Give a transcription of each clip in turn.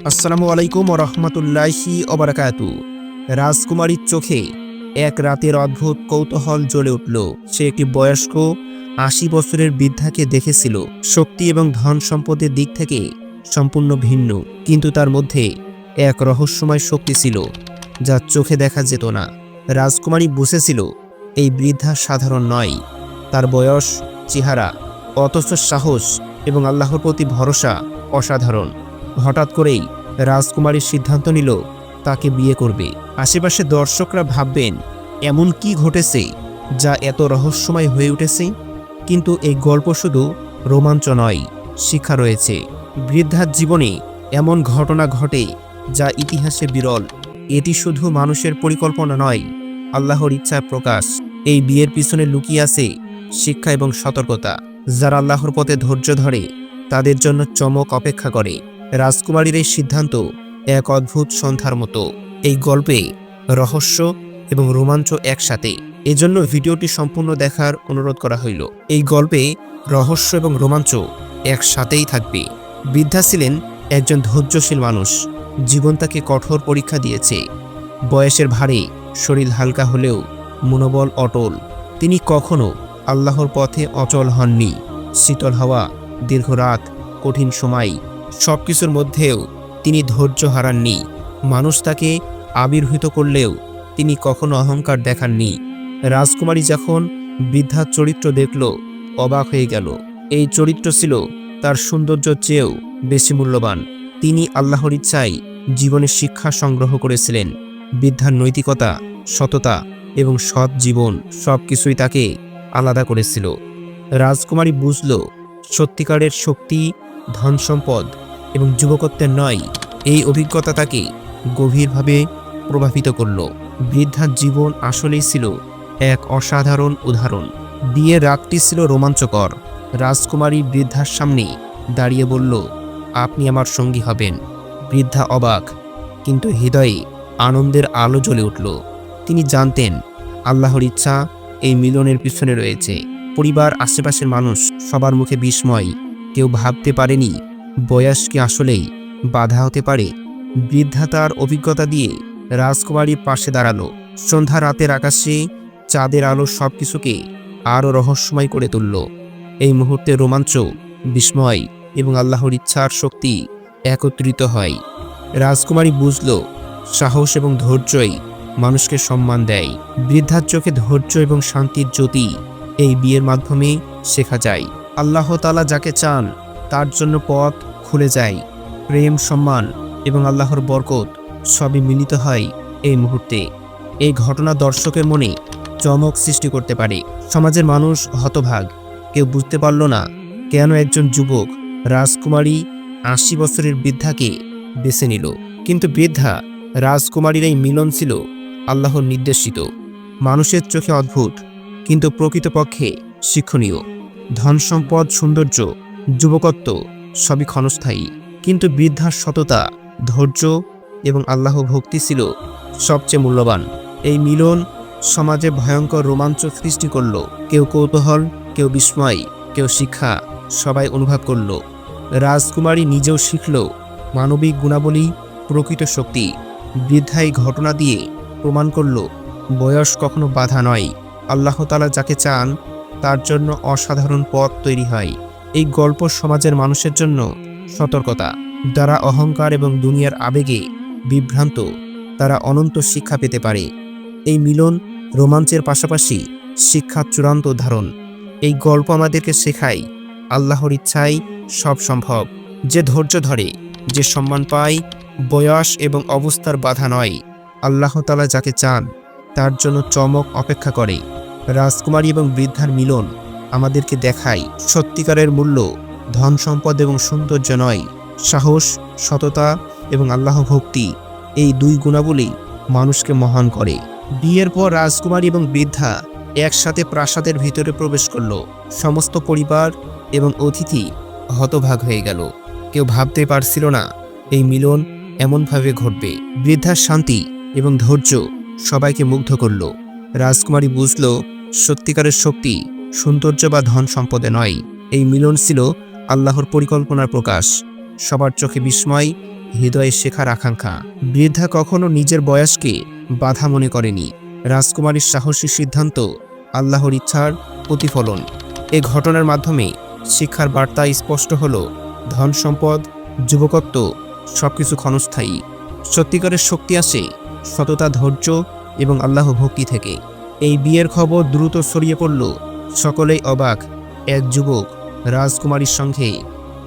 আসসালামু আলাইকুম ওয়া রাহমাতুল্লাহি ওয়া বারাকাতু। রাজকুমারীর চোখে এক রাতের অদ্ভুত কৌতূহল জ্বলে উঠল। সে একটি বয়স্ক ৮০ বছরের বৃদ্ধাকে দেখেছিল। শক্তি এবং ধন সম্পদের দিক থেকে সম্পূর্ণ ভিন্ন, কিন্তু তার মধ্যে এক রহস্যময় শক্তি ছিল যা চোখে দেখা যেত না। রাজকুমারী বুঝেছিল এই বৃদ্ধা সাধারণ নয়। তার বয়স, চেহারা, অথচ সাহস এবং আল্লাহর প্রতি ভরসা অসাধারণ। হঠাৎ করেই রাজকুমারীর সিদ্ধান্ত নিল তাকে বিয়ে করবে। আশেপাশে দর্শকরা ভাববেন এমন কি ঘটেছে যা এত রহস্যময় হয়ে উঠেছে। কিন্তু এই গল্প শুধু রোমাঞ্চ নয়, শিক্ষা রয়েছে। বৃদ্ধার জীবনে এমন ঘটনা ঘটে যা ইতিহাসে বিরল। এটি শুধু মানুষের পরিকল্পনা নয়, আল্লাহর ইচ্ছার প্রকাশ। এই বিয়ের পিছনে লুকিয়ে আছে শিক্ষা এবং সতর্কতা। যারা আল্লাহর পথে ধৈর্য ধরে তাদের জন্য চমক অপেক্ষা করে। রাজকুমারীর এই সিদ্ধান্ত এক অদ্ভুত সন্ধ্যার মতো। এই গল্পে রহস্য এবং রোমাঞ্চ একসাথে, এজন্য ভিডিওটি সম্পূর্ণ দেখার অনুরোধ করা হইল। এই গল্পে রহস্য এবং রোমাঞ্চ একসাথেই থাকবে। বৃদ্ধা ছিলেন একজন ধৈর্যশীল মানুষ। জীবন তাকে কঠোর পরীক্ষা দিয়েছে। বয়সের ভারে শরীর হালকা হলেও মনোবল অটল। তিনি কখনো আল্লাহর পথে অচল হননি। শীতল হাওয়া, দীর্ঘ রাত, কঠিন সময়, সবকিছুর মধ্যেও তিনি ধৈর্য হারাননি। মানুষ তাকে আবির্ভূত করলেও তিনি কখনো অহংকার দেখাননি। রাজকুমারী যখন বৃদ্ধার চরিত্র দেখল, অবাক হয়ে গেল। এই চরিত্র ছিল তার সৌন্দর্যের চেয়েও বেশি মূল্যবান। তিনি আল্লাহর ইচ্ছায় জীবনের শিক্ষা সংগ্রহ করেছিলেন। বৃদ্ধার নৈতিকতা, সততা এবং সৎ জীবন সবকিছুই তাকে আলাদা করেছিল। রাজকুমারী বুঝল সত্যিকারের শক্তি ধন সম্পদ এবং যুবকত্বের নয়। এই অভিজ্ঞতা তাকে গভীরভাবে প্রভাবিত করল। বৃদ্ধার জীবন আসলেই ছিল এক অসাধারণ উদাহরণ। বিয়ের রাতটি ছিল রোমাঞ্চকর। রাজকুমারী বৃদ্ধার সামনে দাঁড়িয়ে বলল, আপনি আমার সঙ্গী হবেন। বৃদ্ধা অবাক, কিন্তু হৃদয়ে আনন্দের আলো জ্বলে উঠল। তিনি জানতেন আল্লাহর ইচ্ছা এই মিলনের পিছনে রয়েছে। পরিবার, আশেপাশের মানুষ সবার মুখে বিস্ময়। কেউ ভাবতে পারেনি বয়স কি আসলেই বাধা হতে পারে। বৃদ্ধা তার অভিজ্ঞতা দিয়ে রাজকুমারীর পাশে দাঁড়ালো। সন্ধ্যা, রাতের আকাশে চাঁদের আলো সবকিছুকে আরও রহস্যময় করে তুলল। এই মুহূর্তে রোমাঞ্চ, বিস্ময় এবং আল্লাহর ইচ্ছার শক্তি একত্রিত হয়। রাজকুমারী বুঝল সাহস এবং ধৈর্যই মানুষকে সম্মান দেয়। বৃদ্ধার চোখে ধৈর্য এবং শান্তির জ্যোতি এই বিয়ের মাধ্যমে শেখা যায়। আল্লাহ তাআলা যাকে চান তার জন্য পথ খুলে যায়। প্রেম, সম্মান এবং আল্লাহর বরকত সবই মিলিত হয় এই মুহূর্তে। এই ঘটনা দর্শকের মনে চমক সৃষ্টি করতে পারে। সমাজের মানুষ হতভাগ। কেউ বুঝতে পারল না কেন একজন যুবক রাজকুমারী ৮০ বছরের বৃদ্ধাকে বেছে নিল। কিন্তু বৃদ্ধা রাজকুমারীর এই মিলন ছিল আল্লাহর নির্দেশিত। মানুষের চোখে অদ্ভুত, কিন্তু প্রকৃতপক্ষে শিক্ষণীয়। ধন সম্পদ, সৌন্দর্য, যুবকত্ব সবই ক্ষণস্থায়ী, কিন্তু বৃদ্ধার সততা, ধৈর্য এবং আল্লাহ ভক্তি ছিল সবচেয়ে মূল্যবান। এই মিলন সমাজে ভয়ঙ্কর রোমাঞ্চ সৃষ্টি করল। কেউ কৌতূহল, কেউ বিস্ময়, কেউ শিক্ষা, সবাই অনুভব করল। রাজকুমারী নিজেও শিখল মানবিক গুণাবলী প্রকৃত শক্তি। বৃদ্ধা এই ঘটনা দিয়ে প্রমাণ করল বয়স কখনো বাধা নয়। আল্লাহ তাআলা যাকে চান তার জন্য অসাধারণ পথ তৈরি হয়। এই গল্প সমাজের মানুষের জন্য সতর্কতা। যারা অহংকার এবং দুনিয়ার আবেগে বিভ্রান্ত, তারা অনন্ত শিক্ষা পেতে পারে। এই মিলন রোমাঞ্চের পাশাপাশি শিক্ষার চূড়ান্ত উদাহরণ। এই গল্প আমাদেরকে শেখায় আল্লাহর ইচ্ছায় সব সম্ভব। যে ধৈর্য ধরে, যে সম্মান পায়, বয়স এবং অবস্থার বাধা নয়। আল্লাহ তাআলা যাকে চান তার জন্য চমক অপেক্ষা করে। রাজকুমারী এবং বৃদ্ধার মিলন আমাদেরকে দেখায় সত্যিকারের মূল্য ধন সম্পদ এবং সৌন্দর্য নয়। সাহস, সততা এবং আল্লাহ ভক্তি, এই দুই গুণাবলী মানুষকে মহান করে। বিয়ের পর রাজকুমারী এবং বৃদ্ধা একসাথে প্রাসাদের ভিতরে প্রবেশ করল। সমস্ত পরিবার এবং অতিথি হতভাগ হয়ে গেল। কেউ ভাবতে পারছিল না এই মিলন এমনভাবে ঘটবে। বৃদ্ধার শান্তি এবং ধৈর্য সবাইকে মুগ্ধ করল। রাজকুমারী বুঝল সত্যিকারের শক্তি সৌন্দর্য বা ধন সম্পদে নয়। এই মিলন ছিল আল্লাহর পরিকল্পনার প্রকাশ। সবার চোখে বিস্ময় হৃদয়ে শেখার আকাঙ্ক্ষা। বৃদ্ধা কখনো নিজের বয়সকে বাধা মনে করেনি। রাজকুমারীর সাহসী সিদ্ধান্ত আল্লাহর ইচ্ছার প্রতিফলন। এ ঘটনার মাধ্যমে শিক্ষার বার্তা স্পষ্ট হল, ধন সম্পদ, যুবকত্ব সবকিছু ক্ষণস্থায়ী। সত্যিকারের শক্তি আসে সততা, ধৈর্য এবং আল্লাহ ভক্তি থেকে। এই বিয়ের খবর দ্রুত ছড়িয়ে পড়ল। সকলেই অবাক। এক যুবক রাজকুমারীর সঙ্গে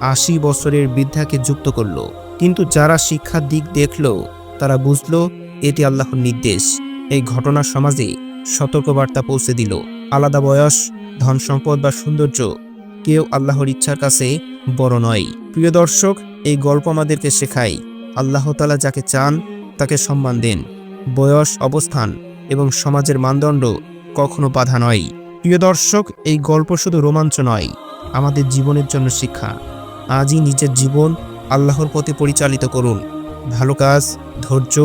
৮০ বছরের বৃদ্ধাকে যুক্ত করল। কিন্তু যারা শিক্ষার দিক দেখল তারা বুঝল এটি আল্লাহর নির্দেশ। এই ঘটনা সমাজে সতর্কবার্তা পৌঁছে দিল। আলাদা বয়স, ধন সম্পদ বা সৌন্দর্য কেউ আল্লাহর ইচ্ছার কাছে বড় নয়। প্রিয় দর্শক, এই গল্প আমাদেরকে শেখায় আল্লাহ তাআলা যাকে চান তাকে সম্মান দেন। বয়স, অবস্থান এবং সমাজের মানদণ্ড কখনো বাধা নয়। প্রিয় দর্শক, এই গল্প শুধু রোমাঞ্চ নয়, আমাদের জীবনের জন্য শিক্ষা। আজই নিজের জীবন আল্লাহর পথে পরিচালিত করুন। ভালো কাজ, ধৈর্য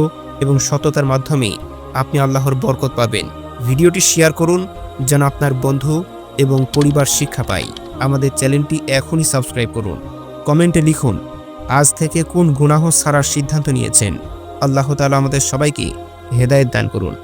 এবং সততার মাধ্যমে আপনি আল্লাহর বরকত পাবেন। ভিডিওটি শেয়ার করুন যেন আপনার বন্ধু এবং পরিবার শিক্ষা পায়। আমাদের চ্যানেলটি এখনই সাবস্ক্রাইব করুন। কমেন্টে লিখুন আজ থেকে কোন গুনাহ ছাড়ার সিদ্ধান্ত নিয়েছেন। আল্লাহ তাআলা আমাদের সবাইকে হেদায়েত দান করুন।